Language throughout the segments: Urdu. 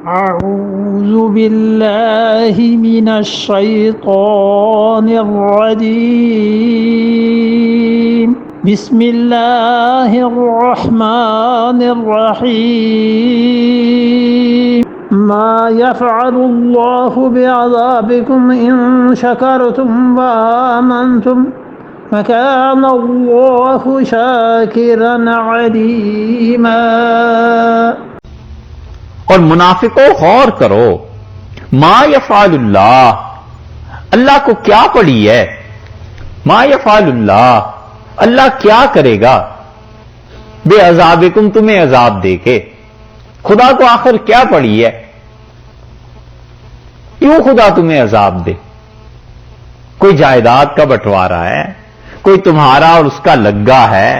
أعوذ بالله من الشيطان الرجيم بسم الله الرحمن الرحيم ما يفعل الله بعذابكم إن شكرتم وآمنتم وكان الله شاكرا عليما۔ اور منافقوں غور کرو، ما یفعل اللہ، اللہ کو کیا پڑی ہے؟ ما یفعل اللہ، اللہ کیا کرے گا؟ بے عذابکم، تمہیں عذاب دے کے۔ خدا کو آخر کیا پڑی ہے؟ کیوں خدا تمہیں عذاب دے؟ کوئی جائیداد کا بٹوارا ہے، کوئی تمہارا اور اس کا لگا ہے،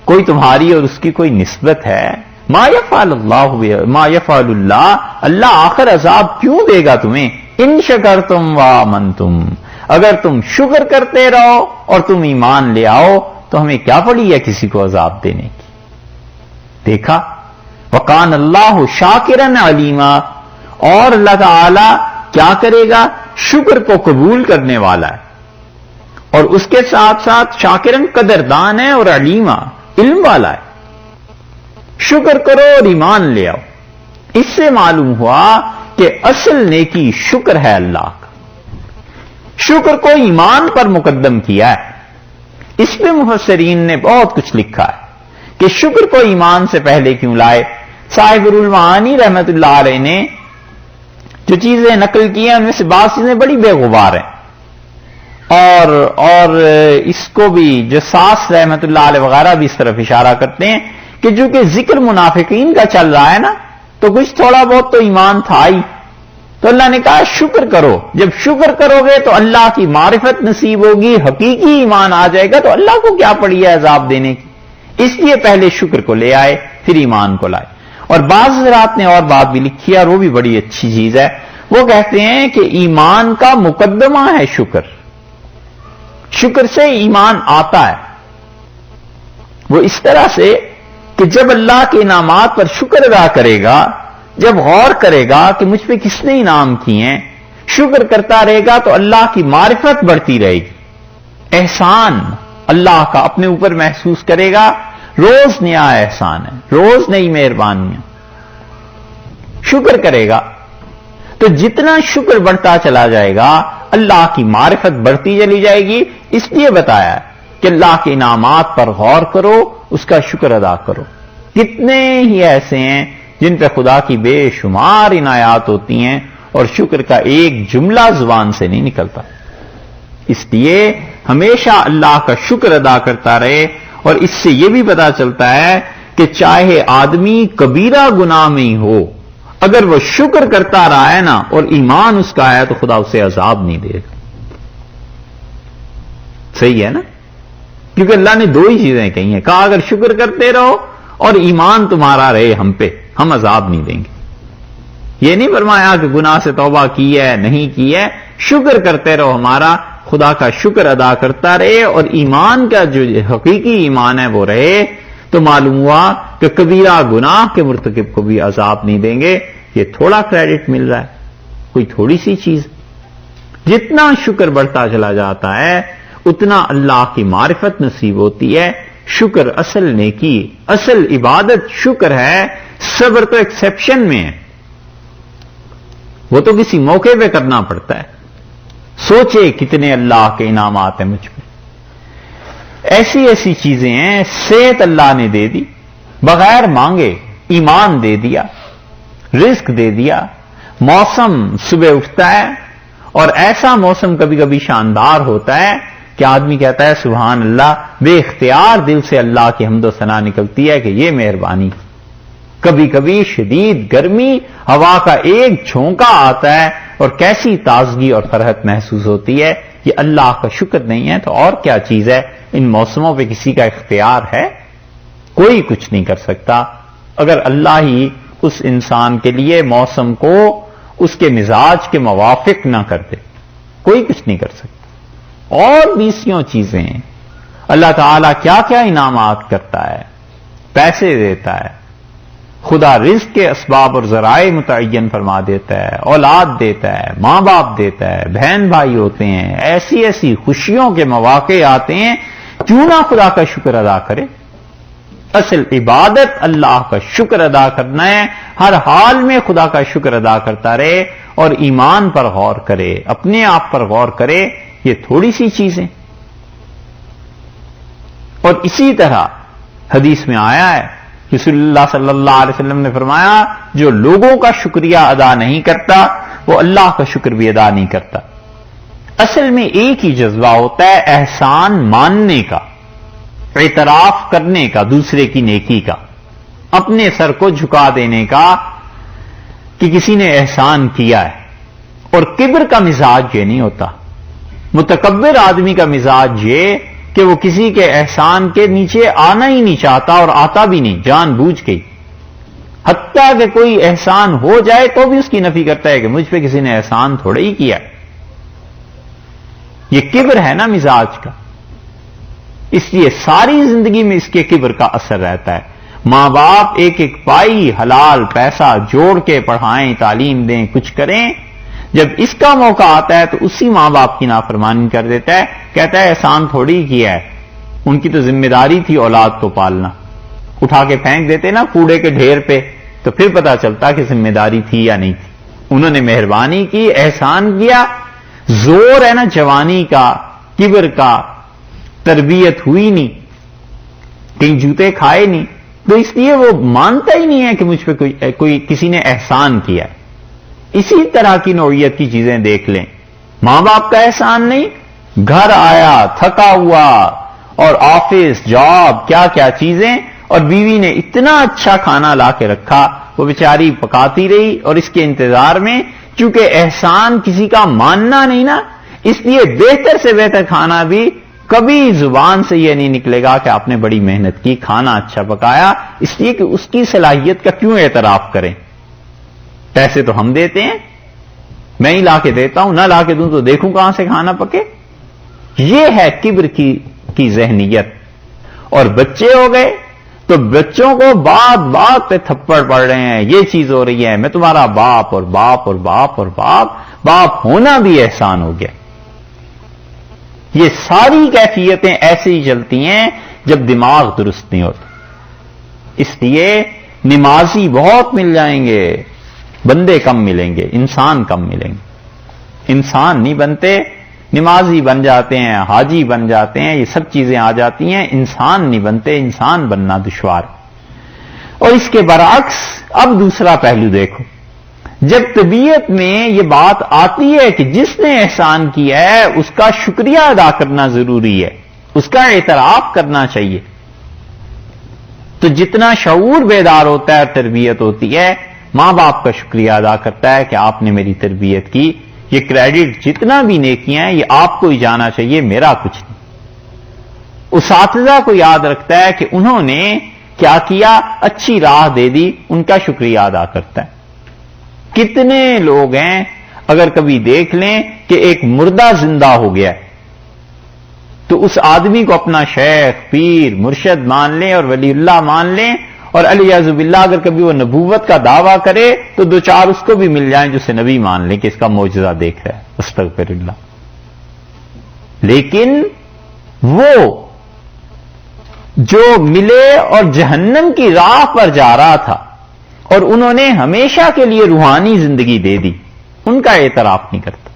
کوئی تمہاری اور اس کی کوئی نسبت ہے؟ ما یفعل اللہ، ما یفعل اللہ، اللہ آخر عذاب کیوں دے گا تمہیں؟ ان شکرتم وآمنتم، اگر تم شکر کرتے رہو اور تم ایمان لے آؤ تو ہمیں کیا پڑی ہے کسی کو عذاب دینے کی؟ دیکھا، وکان اللہ شاکرا علیما، اور اللہ تعالی کیا کرے گا؟ شکر کو قبول کرنے والا ہے، اور اس کے ساتھ ساتھ شاکرن قدردان ہے اور علیما علم والا ہے۔ شکر کرو اور ایمان لے آؤ۔ اس سے معلوم ہوا کہ اصل نیکی شکر ہے اللہ کا۔ شکر کو ایمان پر مقدم کیا ہے۔ اس پہ مفسرین نے بہت کچھ لکھا ہے کہ شکر کو ایمان سے پہلے کیوں لائے۔ صاحب المعانی رحمت اللہ علیہ نے جو چیزیں نقل کی ہیں ان میں سے بعض چیزیں بڑی بے غبار ہیں، اور اس کو بھی جساس رحمت اللہ علیہ وغیرہ بھی اس طرف اشارہ کرتے ہیں کہ جو کہ ذکر منافقین کا چل رہا ہے نا، تو کچھ تھوڑا بہت تو ایمان تھا ہی، تو اللہ نے کہا شکر کرو۔ جب شکر کرو گے تو اللہ کی معرفت نصیب ہوگی، حقیقی ایمان آ جائے گا، تو اللہ کو کیا پڑی ہے عذاب دینے کی؟ اس لیے پہلے شکر کو لے آئے، پھر ایمان کو لائے۔ اور بعض حضرات نے اور بات بھی لکھی ہے، اور وہ بھی بڑی اچھی چیز ہے، وہ کہتے ہیں کہ ایمان کا مقدمہ ہے شکر، شکر سے ایمان آتا ہے۔ وہ اس طرح سے کہ جب اللہ کے انعامات پر شکر ادا کرے گا، جب غور کرے گا کہ مجھ پہ کس نے انعام کیے ہیں، شکر کرتا رہے گا تو اللہ کی معرفت بڑھتی رہے گی، احسان اللہ کا اپنے اوپر محسوس کرے گا۔ روز نیا احسان ہے، روز نئی مہربانیاں، شکر کرے گا تو جتنا شکر بڑھتا چلا جائے گا اللہ کی معرفت بڑھتی چلی جائے گی۔ اس لیے بتایا کہ اللہ کے انعامات پر غور کرو، اس کا شکر ادا کرو۔ کتنے ہی ایسے ہیں جن پہ خدا کی بے شمار عنایات ہوتی ہیں اور شکر کا ایک جملہ زبان سے نہیں نکلتا۔ اس لیے ہمیشہ اللہ کا شکر ادا کرتا رہے، اور اس سے یہ بھی پتا چلتا ہے کہ چاہے آدمی کبیرہ گناہ میں ہی ہو، اگر وہ شکر کرتا رہا ہے نا اور ایمان اس کا ہے تو خدا اسے عذاب نہیں دے گا۔ صحیح ہے نا؟ کیونکہ اللہ نے دو ہی چیزیں کہی ہیں، کہا اگر شکر کرتے رہو اور ایمان تمہارا رہے ہم پہ، ہم عذاب نہیں دیں گے۔ یہ نہیں فرمایا کہ گناہ سے توبہ کی ہے نہیں کی ہے، شکر کرتے رہو، ہمارا خدا کا شکر ادا کرتا رہے اور ایمان کا جو حقیقی ایمان ہے وہ رہے، تو معلوم ہوا کہ کبیرہ گناہ کے مرتکب کو بھی عذاب نہیں دیں گے۔ یہ تھوڑا کریڈٹ مل رہا ہے، کوئی تھوڑی سی چیز۔ جتنا شکر بڑھتا چلا جاتا ہے اتنا اللہ کی معرفت نصیب ہوتی ہے۔ شکر اصل نیکی، اصل عبادت شکر ہے۔ صبر تو ایکسیپشن میں ہے، وہ تو کسی موقع پہ کرنا پڑتا ہے۔ سوچے کتنے اللہ کے انعامات ہیں مجھ پہ، ایسی ایسی چیزیں ہیں۔ صحت اللہ نے دے دی بغیر مانگے، ایمان دے دیا، رزق دے دیا، موسم صبح اٹھتا ہے اور ایسا موسم کبھی کبھی شاندار ہوتا ہے کہ آدمی کہتا ہے سبحان اللہ، بے اختیار دل سے اللہ کی حمد و ثنا نکلتی ہے کہ یہ مہربانی۔ کبھی کبھی شدید گرمی، ہوا کا ایک جھونکا آتا ہے اور کیسی تازگی اور فرحت محسوس ہوتی ہے۔ یہ اللہ کا شکر نہیں ہے تو اور کیا چیز ہے؟ ان موسموں پہ کسی کا اختیار ہے؟ کوئی کچھ نہیں کر سکتا۔ اگر اللہ ہی اس انسان کے لیے موسم کو اس کے مزاج کے موافق نہ کر دے، کوئی کچھ نہیں کر سکتا۔ اور بیسیوں چیزیں ہیں، اللہ تعالیٰ کیا کیا انعامات کرتا ہے، پیسے دیتا ہے، خدا رزق کے اسباب اور ذرائع متعین فرما دیتا ہے، اولاد دیتا ہے، ماں باپ دیتا ہے، بہن بھائی ہوتے ہیں، ایسی ایسی خوشیوں کے مواقع آتے ہیں، کیوں نہ خدا کا شکر ادا کرے؟ اصل عبادت اللہ کا شکر ادا کرنا ہے، ہر حال میں خدا کا شکر ادا کرتا رہے اور ایمان پر غور کرے، اپنے آپ پر غور کرے، یہ تھوڑی سی چیزیں۔ اور اسی طرح حدیث میں آیا ہے، رسول اللہ صلی اللہ علیہ وسلم نے فرمایا جو لوگوں کا شکریہ ادا نہیں کرتا وہ اللہ کا شکر بھی ادا نہیں کرتا۔ اصل میں ایک ہی جذبہ ہوتا ہے احسان ماننے کا، اعتراف کرنے کا، دوسرے کی نیکی کا، اپنے سر کو جھکا دینے کا کہ کسی نے احسان کیا ہے۔ اور کبر کا مزاج یہ نہیں ہوتا، متکبر آدمی کا مزاج یہ کہ وہ کسی کے احسان کے نیچے آنا ہی نہیں چاہتا اور آتا بھی نہیں، جان بوجھ کے، حتیٰ کہ کوئی احسان ہو جائے تو بھی اس کی نفی کرتا ہے کہ مجھ پہ کسی نے احسان تھوڑا ہی کیا ہے۔ یہ کبر ہے نا مزاج کا، اس لیے ساری زندگی میں اس کے کبر کا اثر رہتا ہے۔ ماں باپ ایک ایک پائی حلال پیسہ جوڑ کے پڑھائیں، تعلیم دیں، کچھ کریں، جب اس کا موقع آتا ہے تو اسی ماں باپ کی نافرمانی کر دیتا ہے، کہتا ہے احسان تھوڑی کیا ہے، ان کی تو ذمہ داری تھی اولاد کو پالنا، اٹھا کے پھینک دیتے نا کوڑے کے ڈھیر پہ، تو پھر پتا چلتا کہ ذمہ داری تھی یا نہیں تھی۔ انہوں نے مہربانی کی، احسان کیا، زور ہے نا جوانی کا، کبر کا، تربیت ہوئی نہیں، کہیں جوتے کھائے نہیں، تو اس لیے وہ مانتا ہی نہیں ہے کہ مجھ پہ کوئی کسی نے احسان کیا ہے۔ اسی طرح کی نوعیت کی چیزیں دیکھ لیں، ماں باپ کا احسان نہیں، گھر آیا تھکا ہوا اور آفس جاب کیا کیا چیزیں، اور بیوی نے اتنا اچھا کھانا لا کے رکھا، وہ بیچاری پکاتی رہی اور اس کے انتظار میں، چونکہ احسان کسی کا ماننا نہیں نا، اس لیے بہتر سے بہتر کھانا بھی کبھی زبان سے یہ نہیں نکلے گا کہ آپ نے بڑی محنت کی، کھانا اچھا پکایا، اس لیے کہ اس کی صلاحیت کا کیوں اعتراف کریں؟ پیسے تو ہم دیتے ہیں، میں ہی لا کے دیتا ہوں، نہ لا کے دوں تو دیکھوں کہاں سے کھانا پکے۔ یہ ہے کبر کی ذہنیت۔ اور بچے ہو گئے تو بچوں کو بات بات پہ تھپڑ پڑ رہے ہیں، یہ چیز ہو رہی ہے، میں تمہارا باپ اور باپ اور باپ اور باپ ہونا بھی احسان ہو گیا۔ یہ ساری کیفیتیں ایسے ہی چلتی ہیں جب دماغ درست نہیں ہوتا۔ اس لیے نمازی بہت مل جائیں گے، بندے کم ملیں گے، انسان کم ملیں گے۔ انسان نہیں بنتے، نمازی بن جاتے ہیں، حاجی بن جاتے ہیں، یہ سب چیزیں آ جاتی ہیں، انسان نہیں بنتے، انسان بننا دشوار۔ اور اس کے برعکس اب دوسرا پہلو دیکھو، جب طبیعت میں یہ بات آتی ہے کہ جس نے احسان کیا ہے اس کا شکریہ ادا کرنا ضروری ہے، اس کا اعتراف کرنا چاہیے، تو جتنا شعور بیدار ہوتا ہے، تربیت ہوتی ہے، ماں باپ کا شکریہ ادا کرتا ہے کہ آپ نے میری تربیت کی، یہ کریڈٹ جتنا بھی نیکیاں ہیں یہ آپ کو ہی جانا چاہیے، میرا کچھ نہیں۔ اساتذہ کو یاد رکھتا ہے کہ انہوں نے کیا کیا، اچھی راہ دے دی، ان کا شکریہ ادا کرتا ہے۔ کتنے لوگ ہیں اگر کبھی دیکھ لیں کہ ایک مردہ زندہ ہو گیا ہے تو اس آدمی کو اپنا شیخ، پیر، مرشد مان لیں اور ولی اللہ مان لیں، اور علیہ باللہ اگر کبھی وہ نبوت کا دعویٰ کرے تو دو چار اس کو بھی مل جائیں جو اسے نبی مان لیں کہ اس کا معجزہ دیکھ رہا ہے، استغفر اللہ۔ لیکن وہ جو ملے اور جہنم کی راہ پر جا رہا تھا اور انہوں نے ہمیشہ کے لیے روحانی زندگی دے دی، ان کا اعتراف نہیں کرتا۔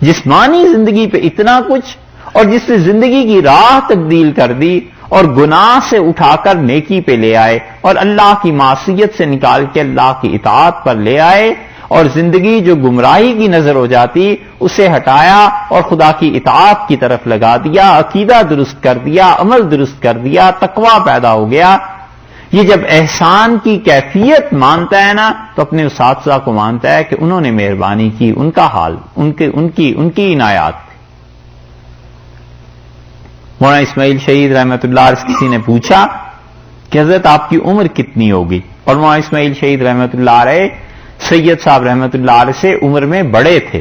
جسمانی زندگی پہ اتنا کچھ، اور جس نے زندگی کی راہ تبدیل کر دی اور گناہ سے اٹھا کر نیکی پہ لے آئے اور اللہ کی معصیت سے نکال کے اللہ کی اطاعت پر لے آئے، اور زندگی جو گمراہی کی نظر ہو جاتی اسے ہٹایا اور خدا کی اطاعت کی طرف لگا دیا، عقیدہ درست کر دیا، عمل درست کر دیا، تقوی پیدا ہو گیا۔ یہ جب احسان کی کیفیت مانتا ہے نا تو اپنے اساتذہ کو مانتا ہے کہ انہوں نے مہربانی کی، ان کا حال، ان کی عنایات۔ مولانا اسماعیل شہید رحمت اللہ علیہ سے کسی نے پوچھا کہ حضرت آپ کی عمر کتنی ہوگی، اور مولانا اسماعیل شہید رحمت اللہ علیہ سید صاحب رحمت اللہ علیہ سے عمر میں بڑے تھے،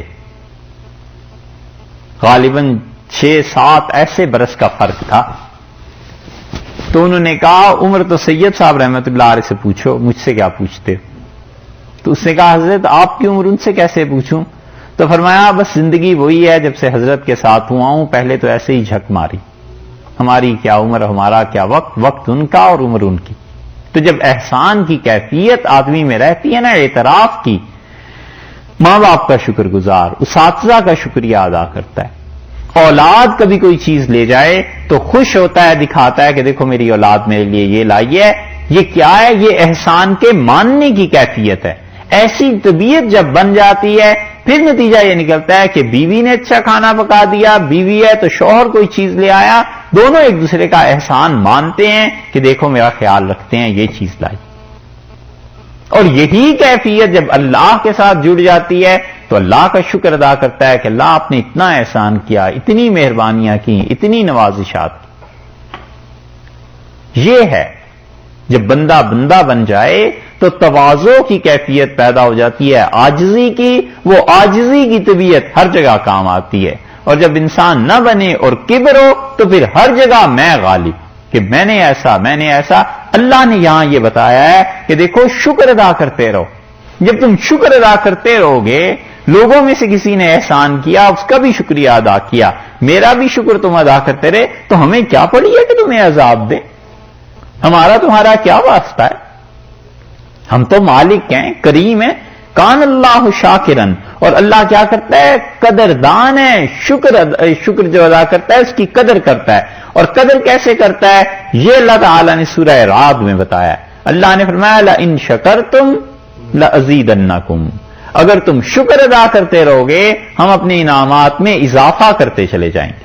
غالباً 6-7 ایسے برس کا فرق تھا۔ تو انہوں نے کہا عمر تو سید صاحب رحمت اللہ علیہ سے پوچھو، مجھ سے کیا پوچھتے ہو؟ تو اس نے کہا حضرت آپ کی عمر ان سے کیسے پوچھوں؟ تو فرمایا بس زندگی وہی ہے جب سے حضرت کے ساتھ ہوا ہوں، پہلے تو ایسے ہی جھک ماری، ہماری کیا عمر، ہمارا کیا وقت، وقت ان کا اور عمر ان کی۔ تو جب احسان کی کیفیت آدمی میں رہتی ہے نا، اعتراف کی، ماں باپ کا شکر گزار، اساتذہ کا شکریہ ادا کرتا ہے، اولاد کبھی کوئی چیز لے جائے تو خوش ہوتا ہے، دکھاتا ہے کہ دیکھو میری اولاد میرے لیے یہ لائی ہے، یہ کیا ہے؟ یہ احسان کے ماننے کی کیفیت ہے۔ ایسی طبیعت جب بن جاتی ہے پھر نتیجہ یہ نکلتا ہے کہ بیوی نے اچھا کھانا پکا دیا، بیوی ہے تو شوہر کوئی چیز لے آیا، دونوں ایک دوسرے کا احسان مانتے ہیں کہ دیکھو میرا خیال رکھتے ہیں، یہ چیز لائی۔ اور یہی کیفیت جب اللہ کے ساتھ جڑ جاتی ہے تو اللہ کا شکر ادا کرتا ہے کہ اللہ آپ نے اتنا احسان کیا، اتنی مہربانیاں کی، اتنی نوازشات کی۔ یہ ہے جب بندہ بندہ بن جائے تو تواضع کی کیفیت پیدا ہو جاتی ہے، عاجزی کی، وہ عاجزی کی طبیعت ہر جگہ کام آتی ہے۔ اور جب انسان نہ بنے اور کبر ہو تو پھر ہر جگہ میں غالب، کہ میں نے ایسا۔ اللہ نے یہاں یہ بتایا ہے کہ دیکھو شکر ادا کرتے رہو۔ جب تم شکر ادا کرتے رہو گے، لوگوں میں سے کسی نے احسان کیا، اس کا بھی شکریہ ادا کیا، میرا بھی شکر تم ادا کرتے رہے، تو ہمیں کیا پڑی ہے کہ تمہیں عذاب دے؟ ہمارا تمہارا کیا واسطہ ہے؟ ہم تو مالک ہیں، کریم ہیں۔ کان اللہ شاکرن، اور اللہ کیا کرتا ہے؟ قدردان ہے، شکر جو ادا کرتا ہے اس کی قدر کرتا ہے۔ اور قدر کیسے کرتا ہے یہ اللہ تعالیٰ نے سورہ رعد میں بتایا ہے۔ اللہ نے فرمایا لئن شکرتم لازیدنکم، اگر تم شکر ادا کرتے رہو گے ہم اپنے انعامات میں اضافہ کرتے چلے جائیں گے۔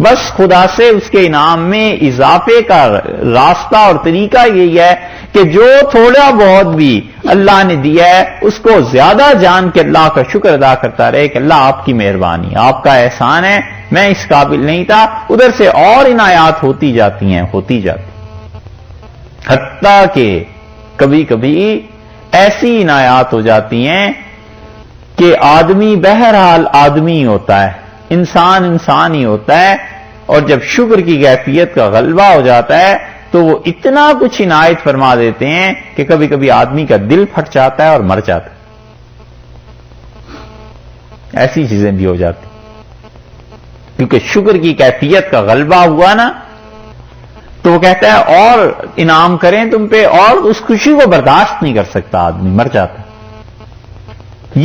بس خدا سے اس کے انعام میں اضافے کا راستہ اور طریقہ یہی ہے کہ جو تھوڑا بہت بھی اللہ نے دیا ہے اس کو زیادہ جان کے اللہ کا شکر ادا کرتا رہے کہ اللہ آپ کی مہربانی، آپ کا احسان ہے، میں اس قابل نہیں تھا، ادھر سے اور عنایات ہوتی جاتی ہیں۔ حتیٰ کہ کبھی کبھی ایسی عنایات ہو جاتی ہیں کہ آدمی بہرحال آدمی ہوتا ہے، انسان ہی ہوتا ہے، اور جب شکر کی کیفیت کا غلبہ ہو جاتا ہے تو وہ اتنا کچھ عنایت فرما دیتے ہیں کہ کبھی کبھی آدمی کا دل پھٹ جاتا ہے اور مر جاتا ہے۔ ایسی چیزیں بھی ہو جاتی کیونکہ شکر کی کیفیت کا غلبہ ہوا نا، تو وہ کہتا ہے اور انعام کریں تم پہ، اور اس خوشی کو برداشت نہیں کر سکتا، آدمی مر جاتا ہے۔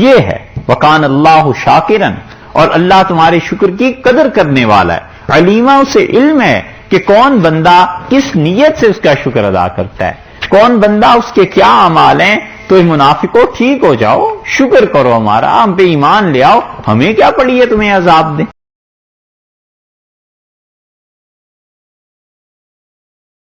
یہ ہے وکان اللہ شاکرن، اور اللہ تمہارے شکر کی قدر کرنے والا ہے۔ علیمہ، اسے علم ہے کہ کون بندہ کس نیت سے اس کا شکر ادا کرتا ہے، کون بندہ اس کے کیا اعمال ہیں۔ تو منافقوں ٹھیک ہو جاؤ، شکر کرو، ہمارا ہم پہ ایمان لے آؤ، ہمیں کیا پڑی ہے تمہیں عذاب دیں۔